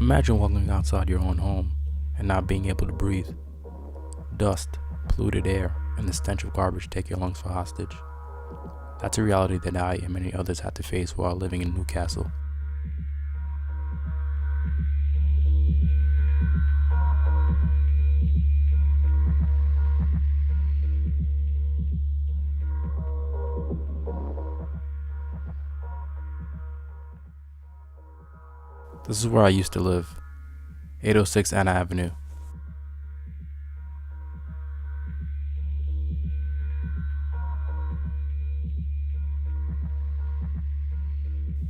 Imagine walking outside your own home and not being able to breathe. Dust, polluted air, and the stench of garbage take your lungs for hostage. That's a reality that I and many others had to face while living in Newcastle. This is where I used to live, 806 Anna Avenue.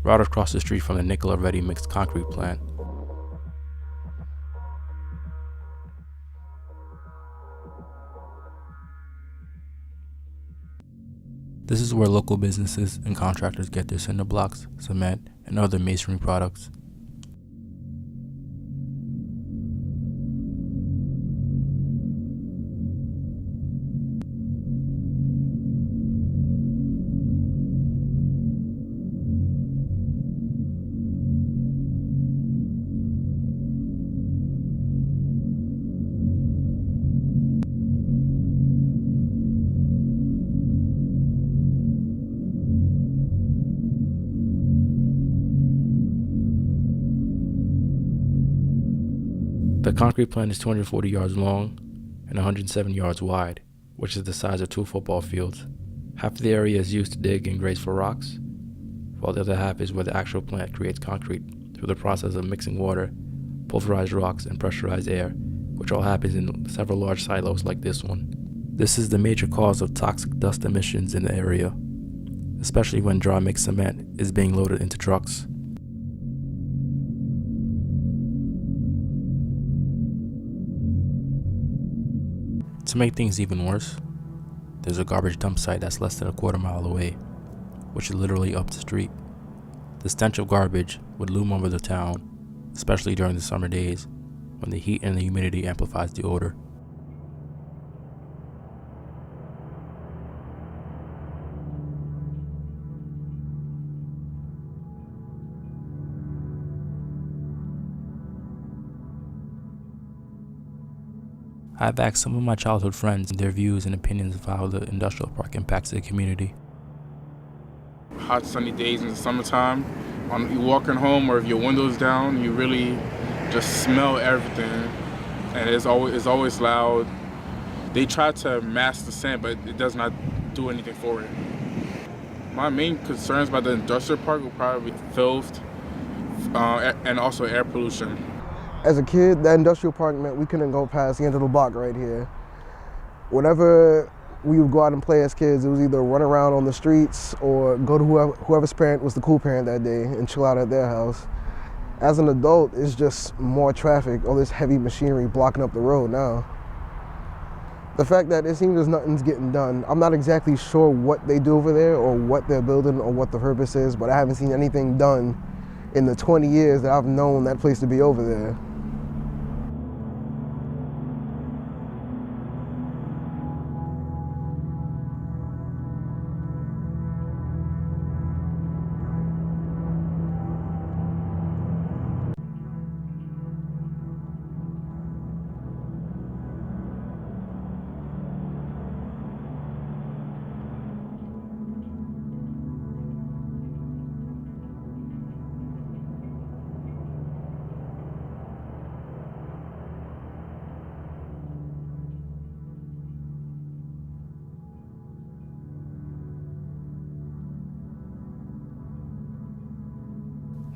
Right across the street from the Nikola Ready mixed concrete plant. This is where local businesses and contractors get their cinder blocks, cement, and other masonry products. The concrete plant is 240 yards long and 107 yards wide, which is the size of 2 football fields. Half of the area is used to dig and graze for rocks, while the other half is where the actual plant creates concrete through the process of mixing water, pulverized rocks, and pressurized air, which all happens in several large silos like this one. This is the major cause of toxic dust emissions in the area, especially when dry mixed cement is being loaded into trucks. To make things even worse, there's a garbage dump site that's less than a quarter mile away, which is literally up the street. The stench of garbage would loom over the town, especially during the summer days when the heat and the humidity amplifies the odor. I've asked some of my childhood friends their views and opinions of how the industrial park impacts the community. Hot sunny days in the summertime, when you're walking home or if your window's down, you really just smell everything, and it's always loud. They try to mask the scent, but it does not do anything for it. My main concerns about the industrial park will probably be filth and also air pollution. As a kid, the industrial park meant we couldn't go past the end of the block right here. Whenever we would go out and play as kids, it was either run around on the streets or go to whoever's parent was the cool parent that day and chill out at their house. As an adult, it's just more traffic, all this heavy machinery blocking up the road now. The fact that it seems as nothing's getting done, I'm not exactly sure what they do over there or what they're building or what the purpose is, but I haven't seen anything done in the 20 years that I've known that place to be over there.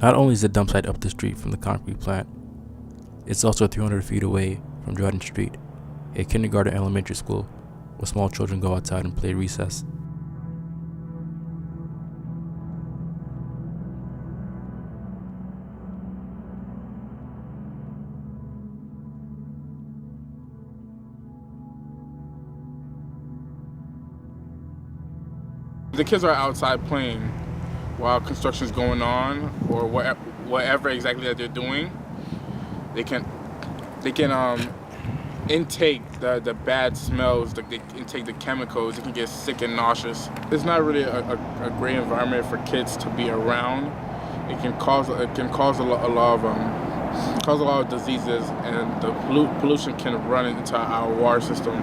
Not only is the dump site up the street from the concrete plant, it's also 300 feet away from Jordan Street, a kindergarten elementary school where small children go outside and play recess. The kids are outside playing while construction is going on, or whatever exactly that they're doing. They can intake the bad smells, they intake the chemicals. They can get sick and nauseous. It's not really a great environment for kids to be around. It can cause a lot of cause a lot of diseases, and the pollution can run into our water system.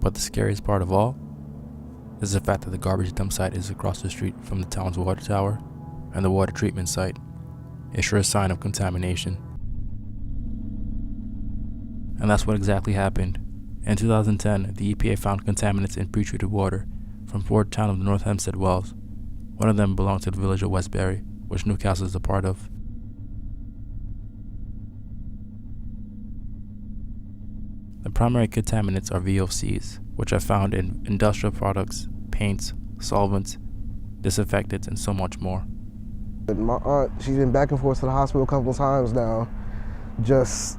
But the scariest part of all is the fact that the garbage dump site is across the street from the town's water tower, and the water treatment site, a sure sign of contamination. And that's what exactly happened. In 2010, the EPA found contaminants in pre-treated water from 4 towns of the North Hempstead wells. One of them belonged to the village of Westbury, which Newcastle is a part of. The primary contaminants are VOCs, which are found in industrial products, paints, solvents, disinfectants, and so much more. My aunt, she's been back and forth to the hospital a couple of times now, just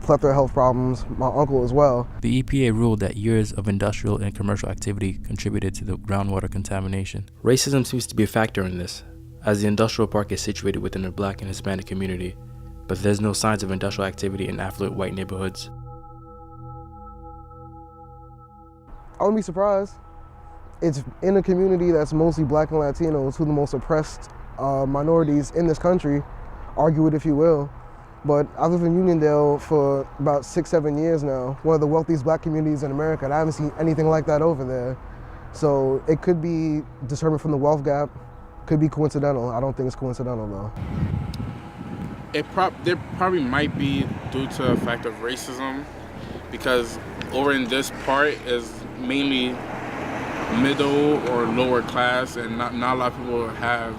plethora of health problems. My uncle as well. The EPA ruled that years of industrial and commercial activity contributed to the groundwater contamination. Racism seems to be a factor in this, as the industrial park is situated within the Black and Hispanic community, but there's no signs of industrial activity in affluent white neighborhoods. I wouldn't be surprised. It's in a community that's mostly Black and Latinos, who are the most oppressed minorities in this country, argue it if you will. But I live in Uniondale for about 6-7 years now, one of the wealthiest Black communities in America, and I haven't seen anything like that over there. So it could be determined from the wealth gap, could be coincidental. I don't think it's coincidental though. There probably might be due to a fact of racism, because over in this part is mainly middle or lower class, and not a lot of people have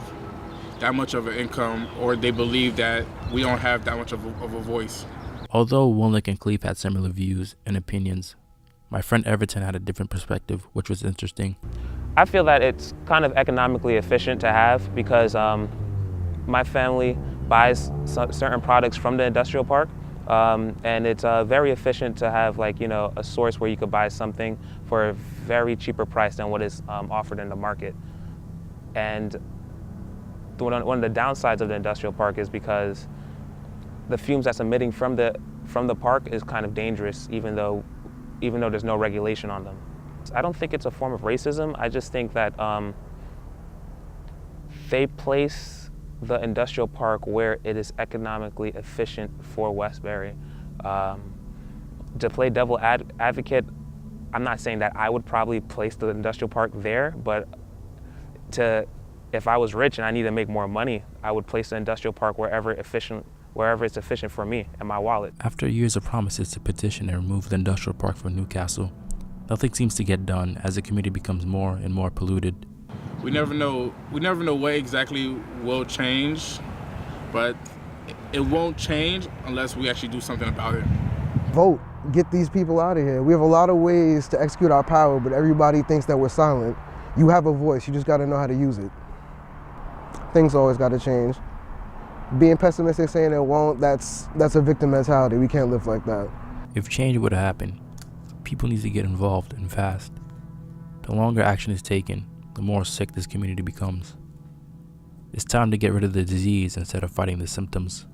that much of an income, or they believe that we don't have that much of a voice. Although Woolnick and Cleve had similar views and opinions, my friend Everton had a different perspective, which was interesting. I feel that it's kind of economically efficient to have, because my family buys certain products from the industrial park, and it's very efficient to have, like, a source where you could buy something for a very cheaper price than what is offered in the market. And one of the downsides of the industrial park is because the fumes that's emitting from the park is kind of dangerous, even though there's no regulation on them. I don't think it's a form of racism. I just think that they place the industrial park where it is economically efficient for Westbury. To play devil advocate, I'm not saying that I would probably place the industrial park there, but if I was rich and I need to make more money, I would place the industrial park wherever it's efficient for me and my wallet. After years of promises to petition and remove the industrial park from Newcastle, nothing seems to get done as the community becomes more and more polluted. We never know what exactly will change, but it won't change unless we actually do something about it. Vote, get these people out of here. We have a lot of ways to execute our power, but everybody thinks that we're silent. You have a voice, you just gotta know how to use it. Things always gotta change. Being pessimistic, saying it won't, that's a victim mentality. We can't live like that. If change were to happen, people need to get involved and fast. The longer action is taken, the more sick this community becomes. It's time to get rid of the disease instead of fighting the symptoms.